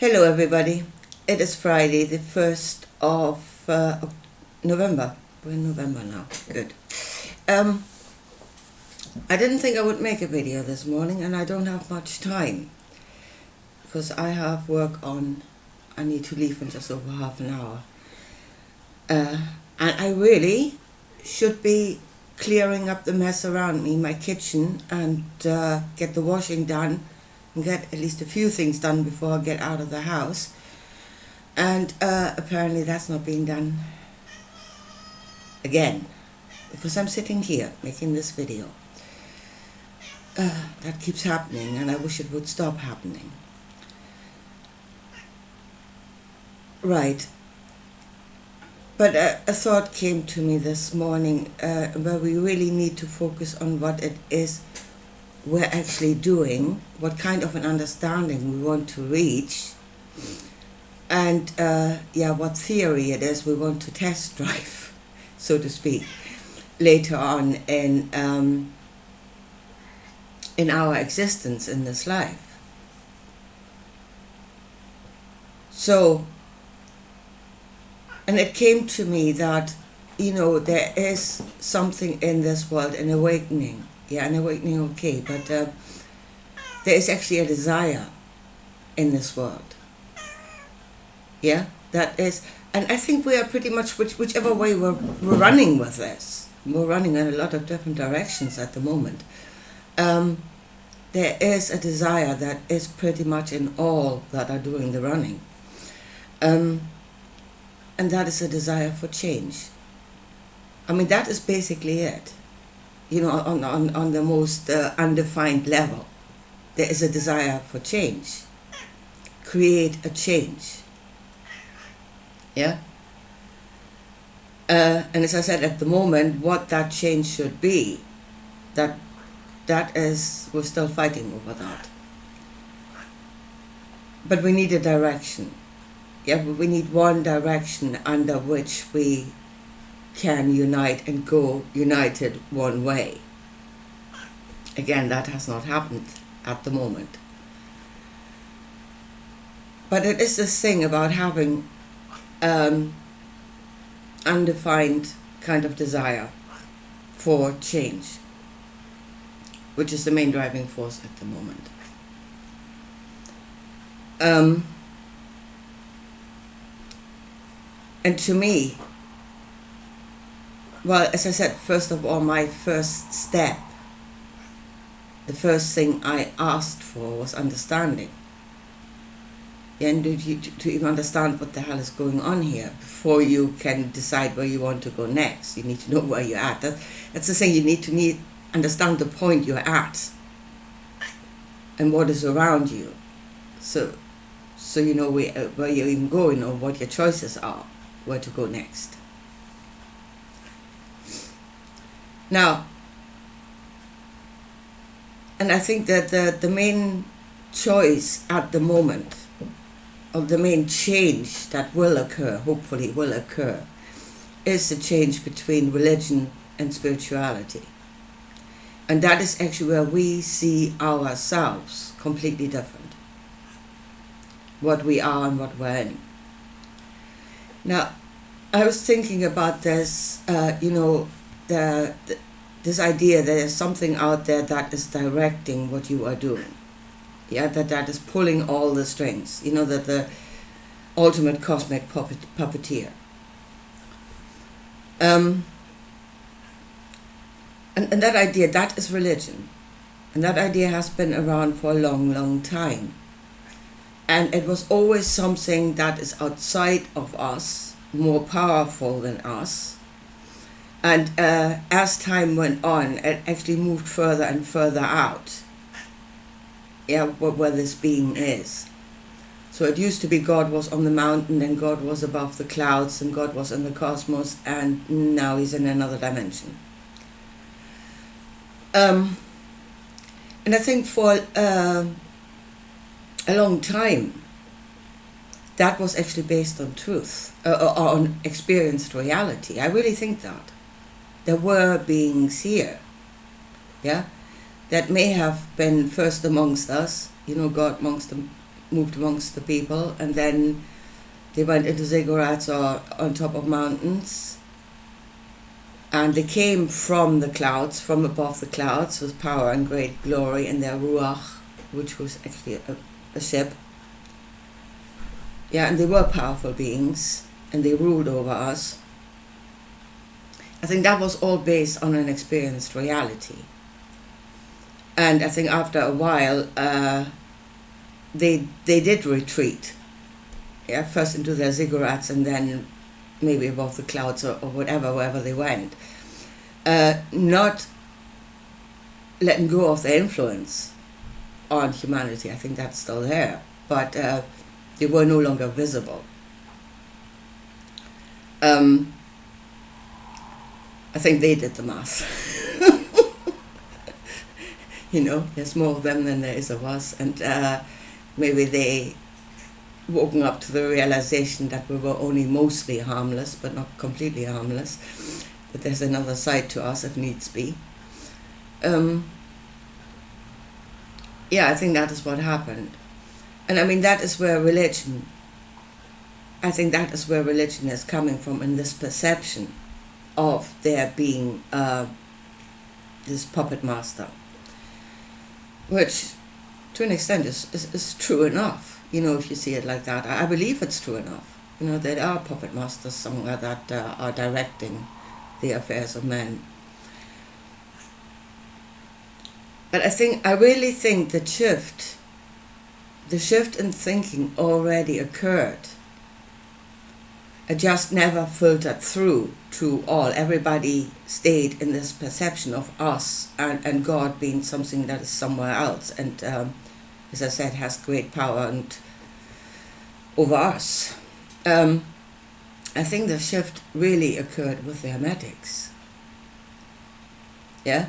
Hello, everybody. It is Friday, the 1st of November. We're in November now. Good. I didn't think I would make a video this morning, and I don't have much time because I have work on. I need to leave in just over half an hour. And I really should be clearing up the mess around me, my kitchen, and get the washing done and get at least a few things done before I get out of the house. And apparently that's not being done again because I'm sitting here making this video. That keeps happening, and I wish it would stop happening. Right. But a thought came to me this morning where we really need to focus on what it is we're actually doing, what kind of an understanding we want to reach, and what theory it is we want to test drive, so to speak, later on in our existence in this life. So, and it came to me that, there is something in this world, an awakening. Yeah, an awakening, okay, but there is actually a desire in this world. Yeah, that is, and I think we are pretty much, whichever way we're running with this, we're running in a lot of different directions at the moment. There is a desire that is pretty much in all that are doing the running. And that is a desire for change. I mean, that is basically it. On the most undefined level, there is a desire for change. Create a change. Yeah? And as I said, at the moment, what that change should be, that is, we're still fighting over that. But we need a direction. Yeah, but we need one direction under which we can unite and go united one way. Again, that has not happened at the moment. But it is this thing about having undefined kind of desire for change, which is the main driving force at the moment. And to me, well, as I said, first of all, my first step, the first thing I asked for was understanding. And to even understand what the hell is going on here before you can decide where you want to go next. You need to know where you're at. That's the thing, you need to understand the point you're at and what is around you. So you know where you're even going or what your choices are, where to go next. Now, and I think that the main choice at the moment, or the main change that will occur, hopefully will occur, is the change between religion and spirituality. And that is actually where we see ourselves completely different. What we are and what we're in. Now, I was thinking about this, this idea that there's something out there that is directing what you are doing. Yeah, that is pulling all the strings. That the ultimate cosmic puppeteer. And that idea, that is religion. And that idea has been around for a long, long time. And it was always something that is outside of us, more powerful than us. And as time went on, it actually moved further and further out. Yeah, where this being is. So it used to be God was on the mountain, and God was above the clouds, and God was in the cosmos, and now he's in another dimension. And I think for a long time, that was actually based on truth, or on experienced reality. I really think that. There were beings here, yeah, that may have been first amongst us, God amongst them, moved amongst the people, and then they went into ziggurats or on top of mountains, and they came from the clouds, from above the clouds, with power and great glory in their ruach, which was actually a ship. Yeah, and they were powerful beings, and they ruled over us. I think that was all based on an experienced reality. And I think after a while, they did retreat. Yeah, first into their ziggurats and then maybe above the clouds or whatever, wherever they went. Not letting go of their influence on humanity. I think that's still there, but they were no longer visible. I think they did the math. You know, there's more of them than there is of us, and maybe they woken up to the realization that we were only mostly harmless, but not completely harmless, that there's another side to us if needs be. Yeah, I think that is what happened. And I mean, that is where religion is coming from, in this perception of there being this puppet master, which to an extent is true enough, you know, if you see it like that. I believe it's true enough. You know, there are puppet masters somewhere that are directing the affairs of men. But I really think the shift in thinking already occurred. It just never filtered through to all. Everybody stayed in this perception of us and God being something that is somewhere else, and as I said, has great power and over us. I think the shift really occurred with the Hermetics. Yeah?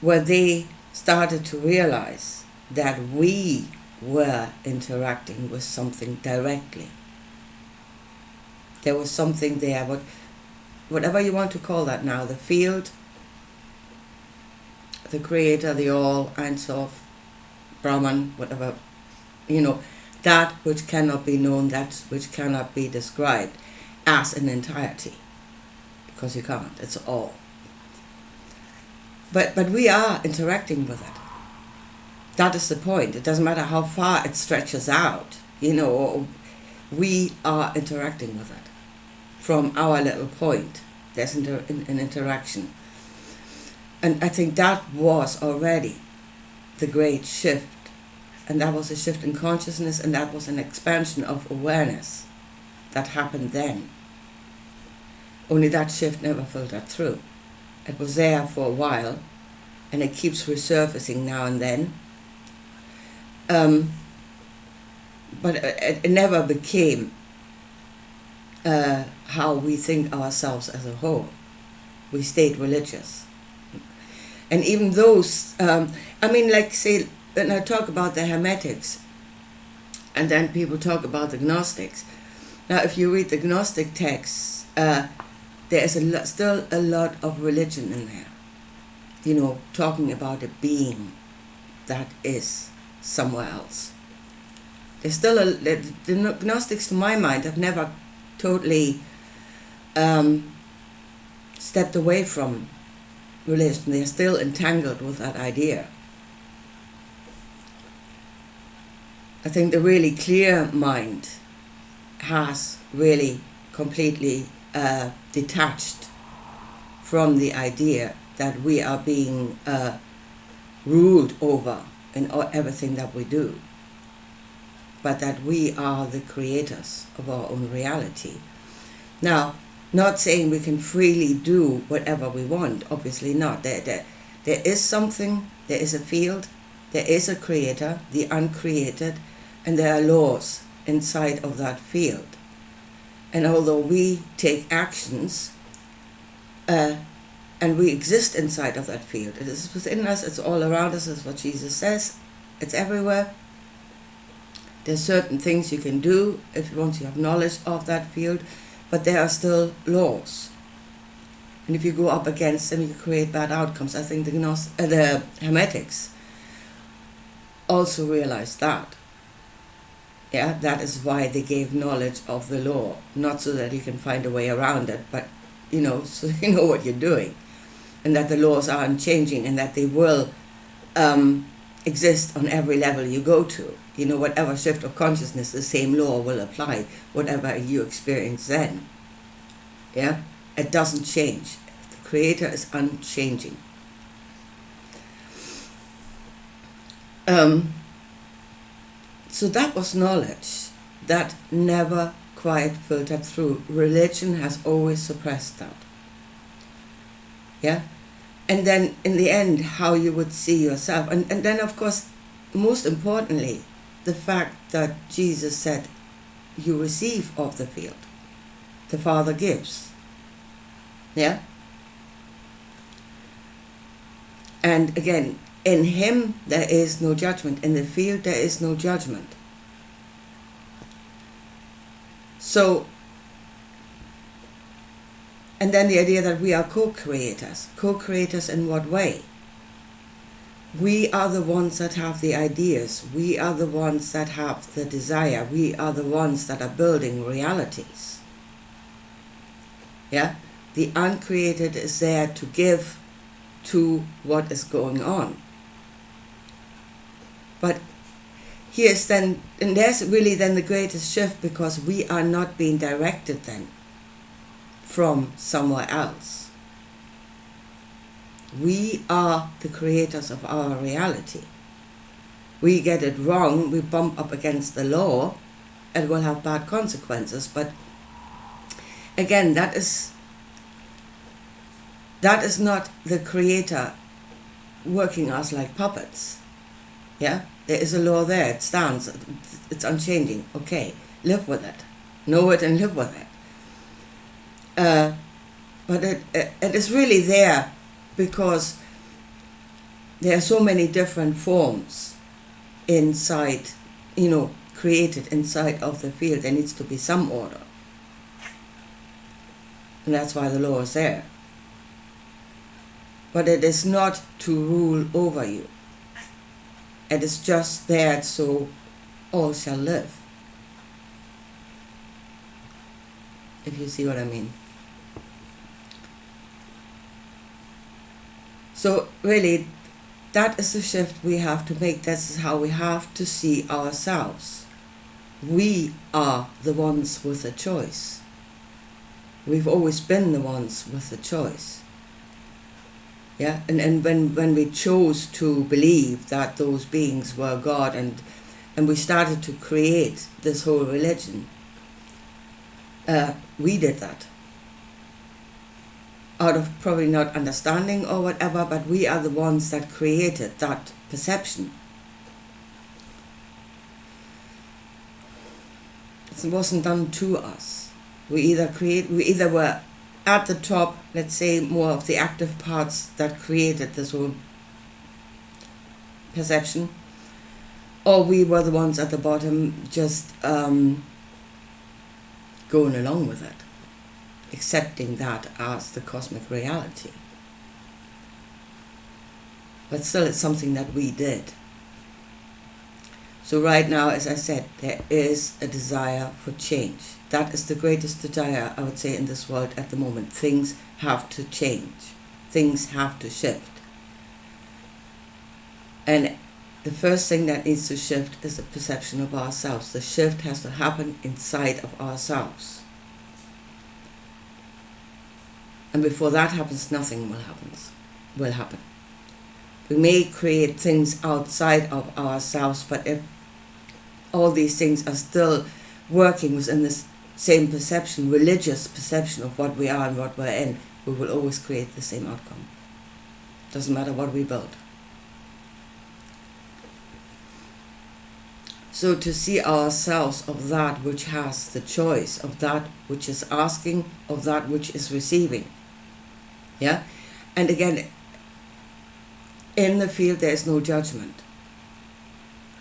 Where they started to realize that we were interacting with something directly. There was something there, whatever you want to call that now, the field, the creator, the all, Ein Sof, Brahman, whatever, you know, that which cannot be known, that which cannot be described as an entirety, because you can't, it's all. But we are interacting with it. That is the point. It doesn't matter how far it stretches out, you know, we are interacting with it. From our little point, there's an interaction. And I think that was already the great shift. And that was a shift in consciousness, and that was an expansion of awareness that happened then. Only that shift never filtered through. It was there for a while, and it keeps resurfacing now and then. But it never became how we think ourselves as a whole. We stayed religious. And even those, like say, when I talk about the Hermetics, and then people talk about the Gnostics. Now, if you read the Gnostic texts, there is still a lot of religion in there. You know, talking about a being that is somewhere else. There's still the Gnostics, to my mind, have never totally stepped away from religion. They're still entangled with that idea. I think the really clear mind has really completely detached from the idea that we are being ruled over in everything that we do, but that we are the creators of our own reality. Now, not saying we can freely do whatever we want, obviously not. There is something, there is a field, there is a creator, the uncreated, and there are laws inside of that field. And although we take actions, and we exist inside of that field, it is within us, it's all around us, is what Jesus says, it's everywhere. There's certain things you can do if once you have knowledge of that field, but there are still laws. And if you go up against them, you create bad outcomes. I think the Hermetics also realized that. Yeah, that is why they gave knowledge of the law, not so that you can find a way around it, but so you know what you're doing, and that the laws are unchanging, and that they will exist on every level you go to. Whatever shift of consciousness, the same law will apply, whatever you experience then. Yeah, it doesn't change. The Creator is unchanging. So that was knowledge that never quite filtered through. Religion has always suppressed that. Yeah? And then in the end, how you would see yourself. And then, of course, most importantly, the fact that Jesus said, you receive of the field. The Father gives. Yeah? And again, in Him there is no judgment. In the field there is no judgment. So, and then the idea that we are co-creators. Co-creators in what way? We are the ones that have the ideas. We are the ones that have the desire. We are the ones that are building realities. Yeah? The uncreated is there to give to what is going on. But here's then, and there's really then the greatest shift, because we are not being directed then from somewhere else. We are the creators of our reality. We get it wrong, we bump up against the law, it will have bad consequences. But again, that is not the Creator working us like puppets. Yeah? There is a law there, it stands, it's unchanging. Okay, live with it. Know it and live with it. But it is really there because there are so many different forms inside, created inside of the field. There needs to be some order. And that's why the law is there. But it is not to rule over you. It is just there so all shall live. If you see what I mean. So really, that is the shift we have to make. This is how we have to see ourselves. We are the ones with a choice. We've always been the ones with a choice. Yeah, and when we chose to believe that those beings were God, and we started to create this whole religion, we did that. Out of probably not understanding or whatever, but we are the ones that created that perception. It wasn't done to us. We either were at the top, let's say, more of the active parts that created this whole perception, or we were the ones at the bottom just going along with it, accepting that as the cosmic reality. But still, it's something that we did. So right now, as I said, there is a desire for change. That is the greatest desire, I would say, in this world at the moment. Things have to change. Things have to shift. And the first thing that needs to shift is the perception of ourselves. The shift has to happen inside of ourselves. And before that happens, nothing will happen. We may create things outside of ourselves, but if all these things are still working within this same perception, religious perception of what we are and what we're in, we will always create the same outcome. Doesn't matter what we build. So to see ourselves of that which has the choice, of that which is asking, of that which is receiving. Yeah? And again, in the field there is no judgment.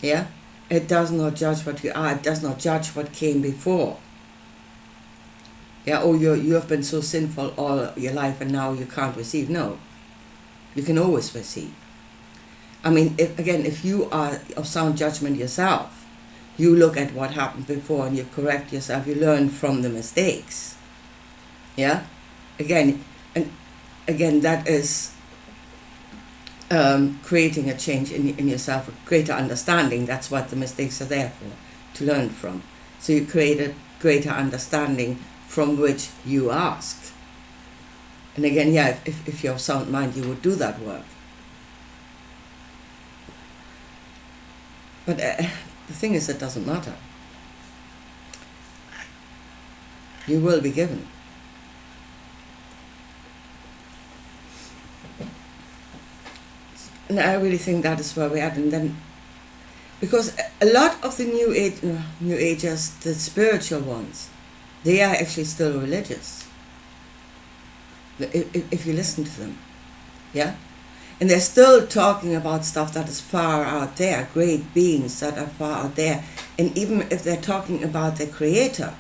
Yeah? It does not judge what you are. It does not judge what came before. Yeah, you have been so sinful all your life and now you can't receive. No. You can always receive. I mean, if you are of sound judgment yourself, You look at what happened before and you correct yourself. You learn from the mistakes. Yeah? Again, that is creating a change in yourself, a greater understanding. That's what the mistakes are there for, to learn from. So you create a greater understanding from which you ask. And again, yeah, if you have sound mind, you would do that work. But the thing is, it doesn't matter. You will be given. And I really think that is where we're at. And then, because a lot of the New Agers, the spiritual ones, they are actually still religious. If you listen to them, yeah? And they're still talking about stuff that is far out there, great beings that are far out there. And even if they're talking about the Creator,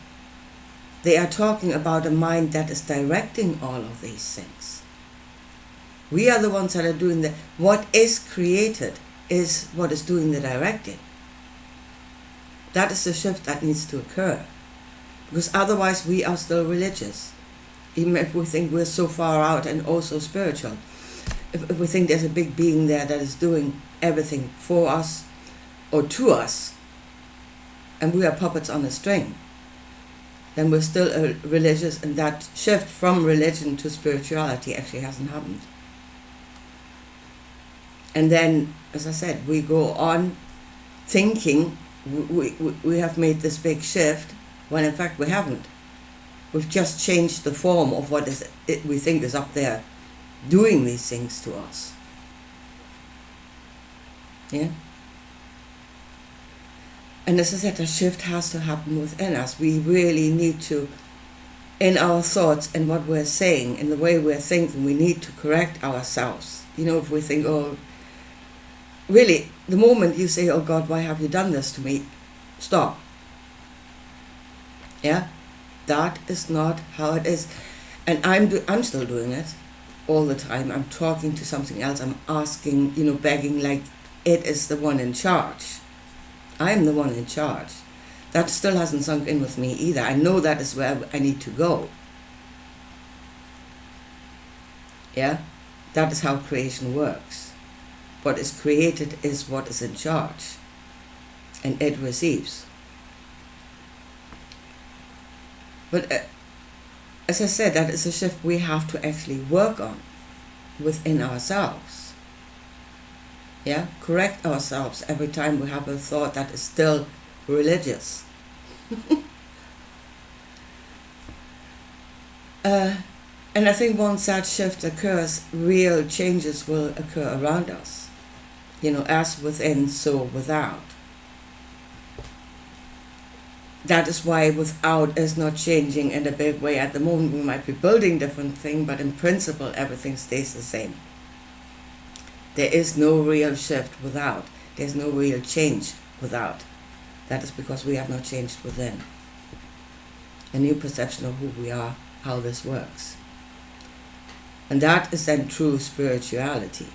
they are talking about a mind that is directing all of these things. We are the ones that are doing what is created is what is doing the directing. That is the shift that needs to occur. Because otherwise we are still religious. Even if we think we're so far out and also spiritual. If we think there's a big being there that is doing everything for us or to us, and we are puppets on a string, then we're still religious, and that shift from religion to spirituality actually hasn't happened. And then, as I said, we go on thinking we have made this big shift, when in fact we haven't. We've just changed the form of what we think is up there doing these things to us. Yeah? And as I said, a shift has to happen within us. We really need to, in our thoughts and what we're saying, in the way we're thinking, we need to correct ourselves. You know, if we think, oh, really, the moment you say, oh God, why have you done this to me? Stop. Yeah? That is not how it is. And I'm still doing it all the time. I'm talking to something else. I'm asking, begging like it is the one in charge. I am the one in charge. That still hasn't sunk in with me either. I know that is where I need to go. Yeah? That is how creation works. What is created is what is in charge. And it receives. But as I said, that is a shift we have to actually work on within ourselves. Yeah? Correct ourselves every time we have a thought that is still religious. And I think once that shift occurs, real changes will occur around us. As within, so without. That is why without is not changing in a big way. At the moment we might be building different things, but in principle everything stays the same. There is no real shift without. There's no real change without. That is because we have not changed within. A new perception of who we are, how this works. And that is then true spirituality.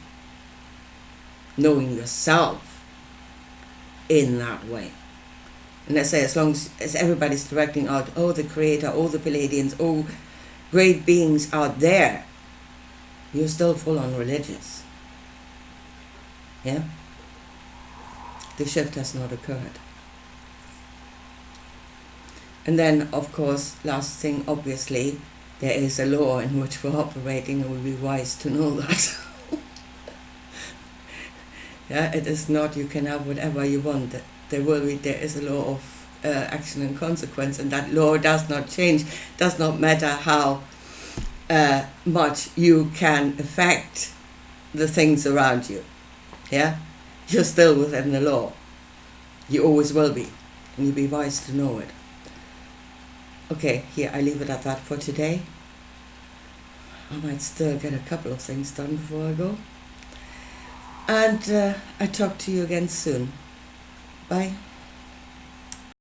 Knowing yourself in that way. And I say, as long as everybody's directing out, oh, the Creator, oh, the Pleiadians, oh, great beings out there, you're still full on religious. Yeah? The shift has not occurred. And then, of course, last thing, obviously, there is a law in which we're operating, and we'll be wise to know that. Yeah, it is not you can have whatever you want. There is a law of action and consequence, and that law does not change. Does not matter how much you can affect the things around you. Yeah, you're still within the law. You always will be, and you'll be wise to know it. Okay, here I leave it at that for today. I might still get a couple of things done before I go. And I talk to you again soon. Bye.